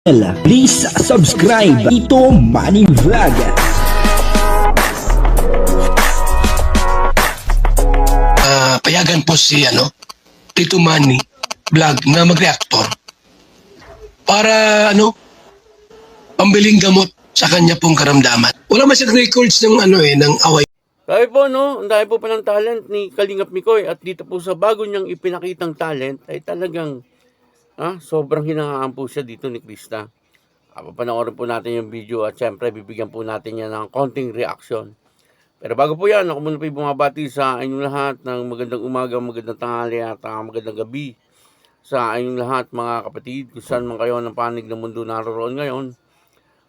Please subscribe Ito Money Vlog. Payagan po si Tito Manny Vlog na mag-reactor para pambiling gamot sa kanya pong karamdaman. Wala masyadong records ng ng away. Sabi po, ang dahil po pa ng talent ni Kalingap Mikoy at dito po sa bago niyang ipinakitang talent ay talagang sobrang hinahangaan po siya dito ni Krista. Papanoorin po natin yung video at syempre bibigyan po natin yan ng konting reaction. Pero bago po yan, ako muna po bumabati sa inyong lahat ng magandang umaga, magandang tanghali at magandang gabi sa inyong lahat mga kapatid. Kung saan man kayo ng panig ng mundo naroon ngayon,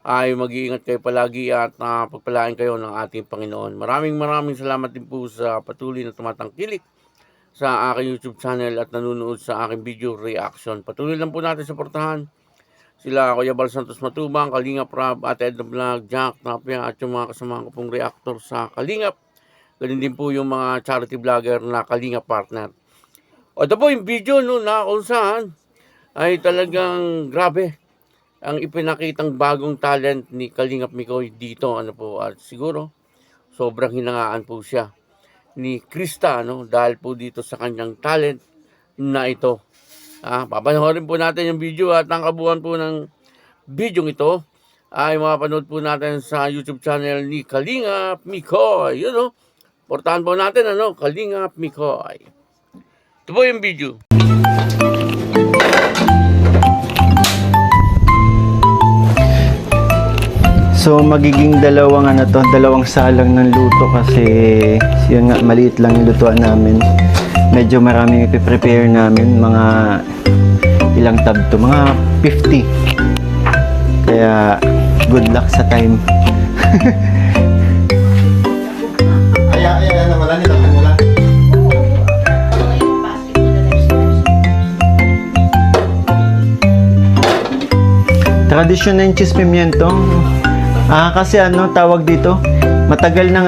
ay mag-iingat kayo palagi at pagpalain kayo ng ating Panginoon. Maraming salamat din po sa patuloy na tumatangkilik sa aking YouTube channel at nanonood sa aking video reaction. Patuloy lang po natin suportahan sila Kuya Bal Santos Matubang, Kalingap Rab, Ate Edna Vlog, Jack Tapia at yung mga kasamahan ko pong reactor sa Kalingap. Ganun din po yung mga charity vlogger na Kalingap partner. O ito po yung video na kung saan ay talagang grabe ang ipinakitang bagong talent ni Kalingap Mikoy dito. At siguro sobrang hinangaan po siya ni Krista dahil po dito sa kanyang talent na ito. Papanoorin po natin yung video at ang kabuuan po ng video ito ay mapanood po natin sa YouTube channel ni Kalingap Mikoy. Portahan po natin Kalingap Mikoy. Ito po yung video. So magiging dalawang salang ng luto kasi yun nga, maliit lang yung lutuan namin. Medyo maraming ipiprepare namin, mga ilang tab to, mga 50. Kaya good luck sa time. Wala nila wala. Tradisyon ng cheese pimiento. Kasi tawag dito, matagal nang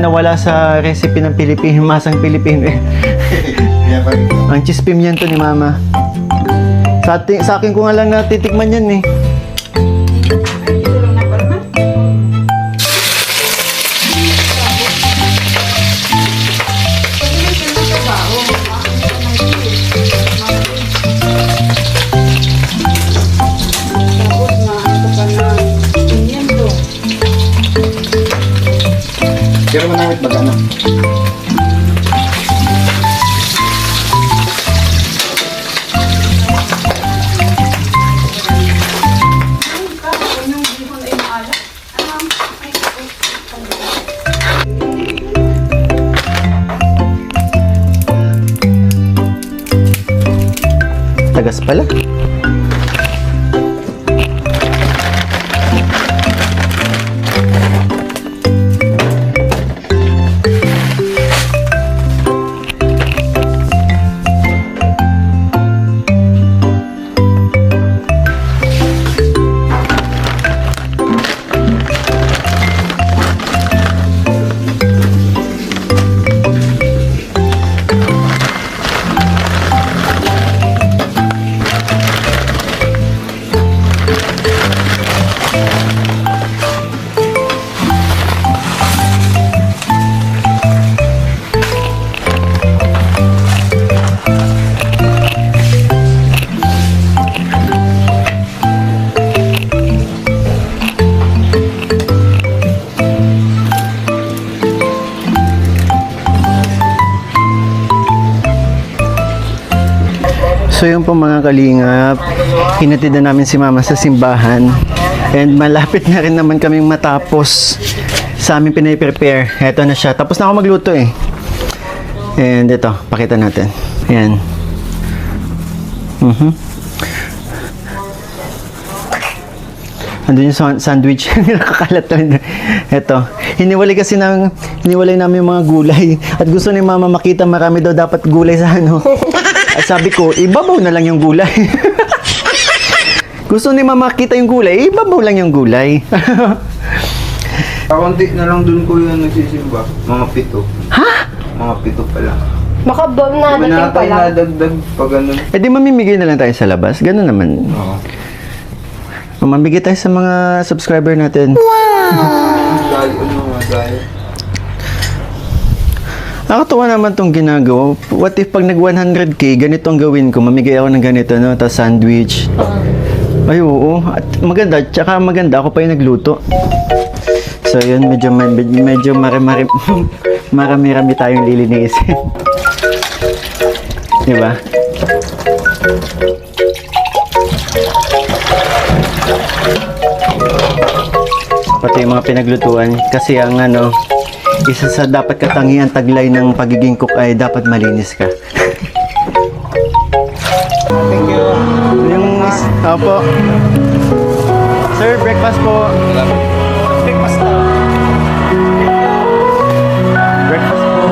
nawala sa recipe ng Pilipino, masang Pilipino. Ang cheese pimiento ni Mama. Sa akin ko nga lang natitikman yan eh. Pero manawit baga tagas pala. So yun po mga kalingap, hinatid na namin si Mama sa simbahan and malapit na rin naman kaming matapos sa aming pinaprepare. Eto na siya, tapos na ako magluto eh. And ito, pakita natin. Ayan. Andun yung sandwich. Nakakalat na. Ito. Hiniwalay namin yung mga gulay. At gusto ni Mama makita marami daw dapat gulay sa At sabi ko, ibabaw na lang yung gulay. Gusto ni Mama makita yung gulay, ibabaw lang yung gulay. Kakunti na lang dun ko yung nagsisimba. Mga 7. Ha? Mga 7 pa lang. Makabom na Di ba dating na tayo pala. nadagdag pa ganun? Eh di mamimigay na lang tayo sa labas. Ganun naman. Oo. Mamigay tayo sa mga subscriber natin. Dahil ano nga, dahil. Nakakatuwa naman tong ginagawa. What if pag nag 100k, ganito ang gawin ko, mamigay ako ng ganito, no? Tapos sandwich. Ay, oo. At maganda, tsaka maganda, ako pa yung nagluto. So, yun, medyo marami-rami tayong lilinisin. Diba? Pati yung mga pinaglutuan. Kasi ang ano, isa sa dapat katangian taglay ng pagiging cook ay dapat malinis ka. Thank you. Yung opo. Sir, breakfast po. Breakfast na. Breakfast po.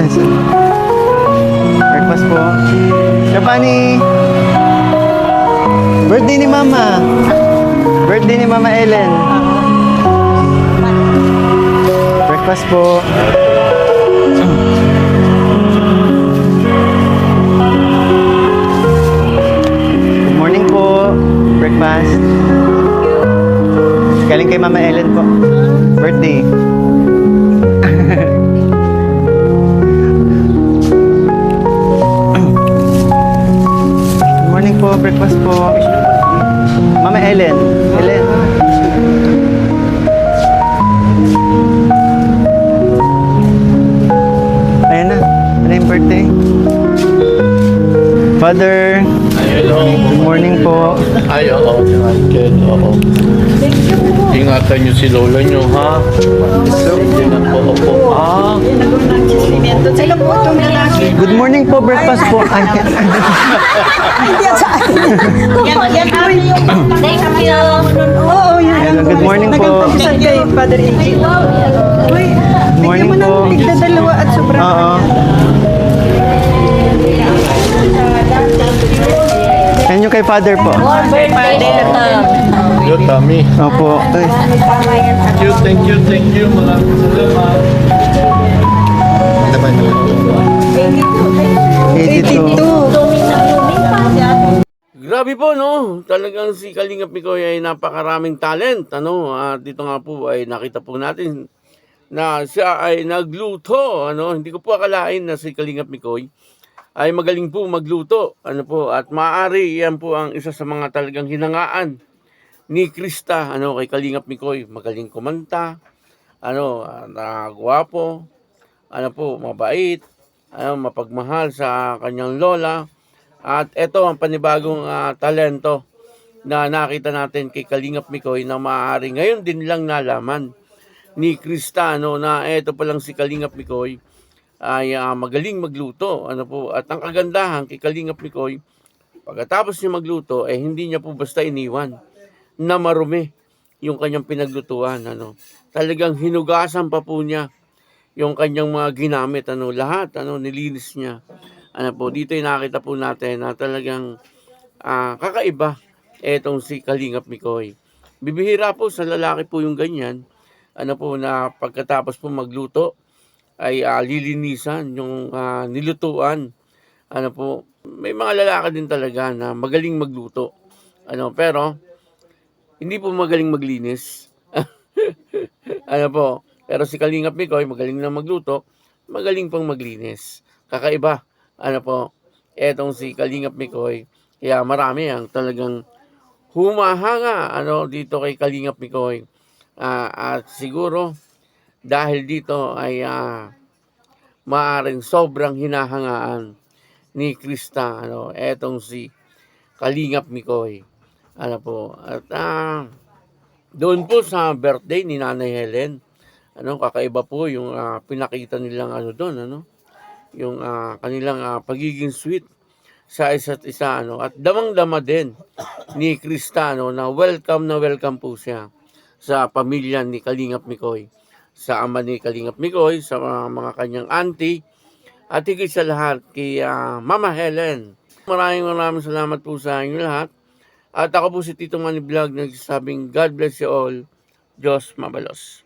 Ay, sir. Breakfast po. Kapani. Birthday ni Mama. Birthday ni Mama Ellen. Breakfast po. Good morning po. Breakfast. Galing kay Mama Ellen po. Birthday. Good morning po. Breakfast po. Mama Ellen. Ellen. Ayan na. Ano yung birthday? Father. Hello. Good morning po. Ay, oo. Good, oo. Ingatan niyo si lola niyo, ha? Hindi na po ako. Ah, Sila po itong lalaki. Good morning po. Breakfast po. Ay, Yan po yung... Oo, yan. Hello, good morning po. Nagpapasal kay Father A.J. Uy, Morning bigyan mo po. ng tigdadalawa at sobrang Oo. Yan yung kay Father po. yo, Tami. Opo. Ay, Thank you. Maraming salamat. 82. Grabe po, no? Talagang si Kalingap Mikoy ay napakaraming talent. Ano? At dito nga po ay nakita po natin na siya ay nagluto. Ano? Hindi ko po akalain na si Kalingap Mikoy ay magaling po magluto. Ano po? At maaari yan po ang isa sa mga talagang hinangaan ni Krista. Ano? Kay Kalingap Mikoy. Magaling kumanta. Ano? Gwapo. Ano po? Mabait. Ano? Mapagmahal sa kanyang lola. At ito ang panibagong talento na nakita natin kay Kalingap Mikoy na maaari ngayon din lang nalaman ni Krista, no, na ito pa lang si Kalingap Mikoy ay magaling magluto. Ano po? At ang kagandahan kay Kalingap Mikoy, pagkatapos niya magluto, hindi niya po basta iniwan na marumi yung kanyang pinaglutuan. Ano? Talagang hinugasan pa po niya yung kanyang mga ginamit. Ano? Lahat nilinis niya. Ano po, dito yung nakita po natin na talagang kakaiba etong si Kalingap Mikoy. Bibihira po sa lalaki po yung ganyan. Ano po, na pagkatapos po magluto ay lilinisan yung nilutuan. Ano po, may mga lalaki din talaga na magaling magluto. Ano, pero hindi po magaling maglinis. Ano po, pero si Kalingap Mikoy magaling na magluto, magaling pang maglinis. Kakaiba. Ano po, etong si Kalingap Mikoy, kaya marami ang talagang humahanga dito kay Kalingap Mikoy. At siguro dahil dito ay maaaring sobrang hinahangaan ni Krista etong si Kalingap Mikoy. Ano po, at doon po sa birthday ni Nanay Helen, kakaiba po yung pinakita nilang doon, yung kanilang pagiging sweet sa isa't isa, at damang-dama din ni Krista na welcome po siya sa pamilya ni Kalingap Mikoy, sa ama ni Kalingap Mikoy, sa mga kanyang auntie, at higit sa lahat kay Mama Helen. Maraming salamat po sa inyo lahat. At ako po si Tito Manny Vlog, nagsasabing God bless you all. Diyos mabalos.